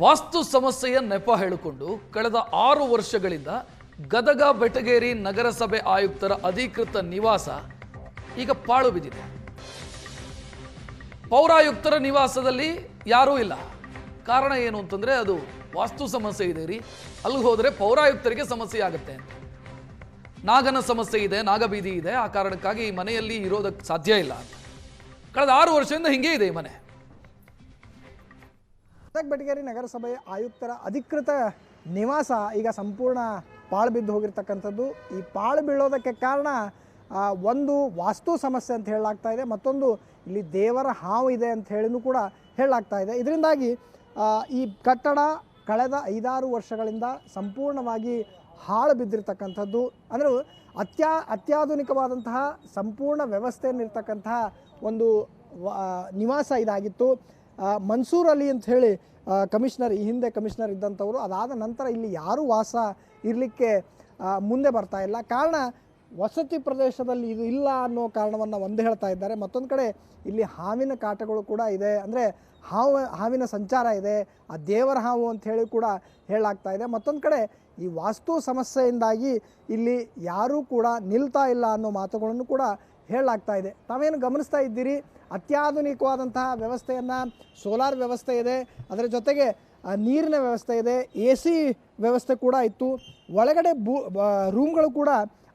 ವಾಸ್ತು ಸಮಸ್ಯೆಯ ನೆಪ ಹೇಳಿಕೊಂಡು ಕಳೆದ 6 ವರ್ಷಗಳಿಂದ ಗದಗ ಬೆಟಗೇರಿ ನಗರಸಭೆ ಆಯುಕ್ತರ ಅಧಿಕೃತ ನಿವಾಸ ಈಗ ಪಾಳು ಬಿದ್ದಿದೆ. ಪೌರಾಯುಕ್ತರ ನಿವಾಸದಲ್ಲಿ ಯಾರೂ ಇಲ್ಲ. ಕಾರಣ ಏನು ಅಂತಂದ್ರೆ ಅದು ವಾಸ್ತು ಸಮಸ್ಯೆ ಇದೆ ರೀ, ಅಲ್ಲಿ ಹೋದರೆ ಪೌರಾಯುಕ್ತರಿಗೆ ಸಮಸ್ಯೆ ಆಗುತ್ತೆ ಅಂತ. ನಾಗನ ಸಮಸ್ಯೆ ಇದೆ, ನಾಗಬೀದಿ ಇದೆ, ಆ ಕಾರಣಕ್ಕಾಗಿ ಈ ಮನೆಯಲ್ಲಿ ಇರೋದಕ್ಕೆ ಸಾಧ್ಯ ಇಲ್ಲ ಅಂತ. ಕಳೆದ 6 ವರ್ಷದಿಂದ ಹಿಂಗೆ ಇದೆ ಈ ಮನೆ. ಗದಗ ಬೆಟಗೇರಿ ನಗರಸಭೆ ಆಯುಕ್ತರ ಅಧಿಕೃತ ನಿವಾಸ ಈಗ ಸಂಪೂರ್ಣ ಪಾಳು ಬಿದ್ದು ಹೋಗಿರ್ತಕ್ಕಂಥದ್ದು. ಈ ಪಾಳು ಬೀಳೋದಕ್ಕೆ ಕಾರಣ ಒಂದು ವಾಸ್ತು ಸಮಸ್ಯೆ ಅಂತ ಹೇಳಲಾಗ್ತಾ ಇದೆ, ಮತ್ತೊಂದು ಇಲ್ಲಿ ದೇವರ ಹಾವು ಇದೆ ಅಂತ ಹೇಳಿನೂ ಕೂಡ ಹೇಳಲಾಗ್ತಾ ಇದೆ. ಇದರಿಂದಾಗಿ ಈ ಕಟ್ಟಡ ಕಳೆದ 5-6 ವರ್ಷಗಳಿಂದ ಸಂಪೂರ್ಣವಾಗಿ ಹಾಳು ಬಿದ್ದಿರ್ತಕ್ಕಂಥದ್ದು. ಅಂದರೆ ಅತ್ಯಾಧುನಿಕವಾದಂತಹ ಸಂಪೂರ್ಣ ವ್ಯವಸ್ಥೆಯನ್ನಿರ್ತಕ್ಕಂತಹ ಒಂದು ನಿವಾಸ ಇದಾಗಿತ್ತು. ಮನ್ಸೂರ್ ಅಲಿ ಅಂತ ಹೇಳಿ ಕಮಿಷನರ್, ಈ ಹಿಂದೆ ಕಮಿಷನರ್ ಇದ್ದಂಥವರು, ಅದಾದ ನಂತರ ಇಲ್ಲಿ ಯಾರೂ ವಾಸ ಇರಲಿಕ್ಕೆ ಮುಂದೆ ಬರ್ತಾ ಇಲ್ಲ. ಕಾರಣ ವಸತಿ ಪ್ರದೇಶದಲ್ಲಿ ಇದು ಇಲ್ಲ ಅನ್ನೋ ಕಾರಣವನ್ನು ಒಂದು ಹೇಳ್ತಾ ಇದ್ದಾರೆ. ಮತ್ತೊಂದು ಕಡೆ ಇಲ್ಲಿ ಹಾವಿನ ಕಾಟಗಳು ಕೂಡ ಇದೆ, ಅಂದರೆ ಹಾವಿನ ಸಂಚಾರ ಇದೆ, ಆ ದೇವರ ಹಾವು ಅಂತ ಹೇಳಿ ಕೂಡ ಹೇಳಲಾಗ್ತಾ ಇದೆ. ಮತ್ತೊಂದು ಕಡೆ ಈ ವಾಸ್ತು ಸಮಸ್ಯೆಯಿಂದಾಗಿ ಇಲ್ಲಿ ಯಾರೂ ಕೂಡ ನಿಲ್ತಾ ಇಲ್ಲ ಅನ್ನೋ ಮಾತುಗಳನ್ನು ಕೂಡ ಹೇಳಲಾಗ್ತಾ ಇದೆ. ತಾವೇನು ಗಮನಿಸ್ತಾ ಇದ್ದೀರಿ, ಅತ್ಯಾಧುನಿಕವಾದಂತಹ ವ್ಯವಸ್ಥೆಯನ್ನು, ಸೋಲಾರ್ ವ್ಯವಸ್ಥೆ ಇದೆ, ಅದರ ಜೊತೆಗೆ ನೀರಿನ ವ್ಯವಸ್ಥೆ ಇದೆ, AC ವ್ಯವಸ್ಥೆ ಕೂಡ ಇತ್ತು. ಒಳಗಡೆ ರೂಮ್ಗಳು ಕೂಡ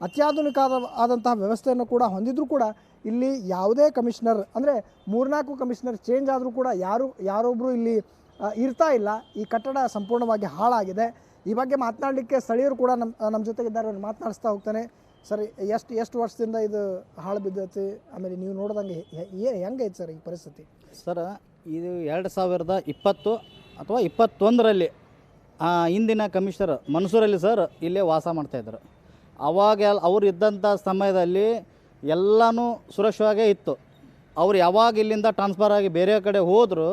ಅತ್ಯಾಧುನಿಕವಾದಂತಹ ವ್ಯವಸ್ಥೆಯನ್ನು ಕೂಡ ಹೊಂದಿದ್ರೂ ಕೂಡ ಇಲ್ಲಿ ಯಾವುದೇ ಕಮಿಷನರ್, ಅಂದರೆ 3-4 ಕಮಿಷನರ್ ಚೇಂಜ್ ಆದರೂ ಕೂಡ ಯಾರೊಬ್ಬರು ಇಲ್ಲಿ ಇರ್ತಾ ಇಲ್ಲ. ಈ ಕಟ್ಟಡ ಸಂಪೂರ್ಣವಾಗಿ ಹಾಳಾಗಿದೆ. ಈ ಬಗ್ಗೆ ಮಾತನಾಡಲಿಕ್ಕೆ ಸ್ಥಳೀಯರು ಕೂಡ ನಮ್ಮ ಜೊತೆಗಿದ್ದಾರೆ, ಅವ್ರು ಮಾತನಾಡಿಸ್ತಾ ಹೋಗ್ತಾನೆ. ಸರ್, ಎಷ್ಟು ವರ್ಷದಿಂದ ಇದು ಹಾಳು ಬಿದ್ದೈತಿ, ಆಮೇಲೆ ನೀವು ನೋಡ್ದಂಗೆ ಹೆಂಗೈತೆ ಸರ್ ಈ ಪರಿಸ್ಥಿತಿ? ಸರ್, ಇದು 2020 ಅಥವಾ 21ರಲ್ಲಿ ಹಿಂದಿನ ಕಮಿಷನರ್ ಮನ್ಸೂರ್ ಅಲಿ ಸರ್ ಇಲ್ಲೇ ವಾಸ ಮಾಡ್ತಾಯಿದ್ರು. ಅವಾಗ ಅವ್ರು ಇದ್ದಂಥ ಸಮಯದಲ್ಲಿ ಎಲ್ಲನೂ ಸುರಕ್ಷವಾಗೇ ಇತ್ತು. ಅವ್ರು ಯಾವಾಗ ಇಲ್ಲಿಂದ ಟ್ರಾನ್ಸ್ಫರ್ ಆಗಿ ಬೇರೆ ಕಡೆ ಹೋದರು,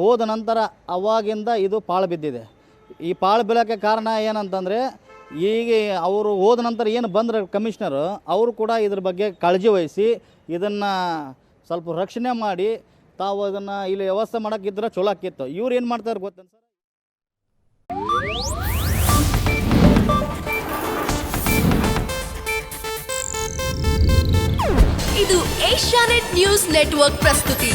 ಹೋದ ನಂತರ ಅವಾಗಿಂದ ಇದು ಪಾಳು ಬಿದ್ದಿದೆ. ಈ ಪಾಳು ಬೀಳೋಕ್ಕೆ ಕಾರಣ ಏನಂತಂದರೆ, ಈಗ ಅವರು ಹೋದ ನಂತರ ಏನು ಬಂದರೆ ಕಮಿಷನರು, ಅವರು ಕೂಡ ಇದ್ರ ಬಗ್ಗೆ ಕಾಳಜಿ ವಹಿಸಿ ಇದನ್ನು ಸ್ವಲ್ಪ ರಕ್ಷಣೆ ಮಾಡಿ ತಾವು ಅದನ್ನು ಇಲ್ಲಿ ವ್ಯವಸ್ಥೆ ಮಾಡೋಕ್ಕಿದ್ರೆ ಚಲೋ ಆಕಿತ್ತು. ಇವ್ರು ಏನು ಮಾಡ್ತಾರೆ ಗೊತ್ತೇನು ಸರ್? ಇದು ಏಷ್ಯಾನೆಟ್ ನ್ಯೂಸ್ ನೆಟ್ವರ್ಕ್ ಪ್ರಸ್ತುತಿ.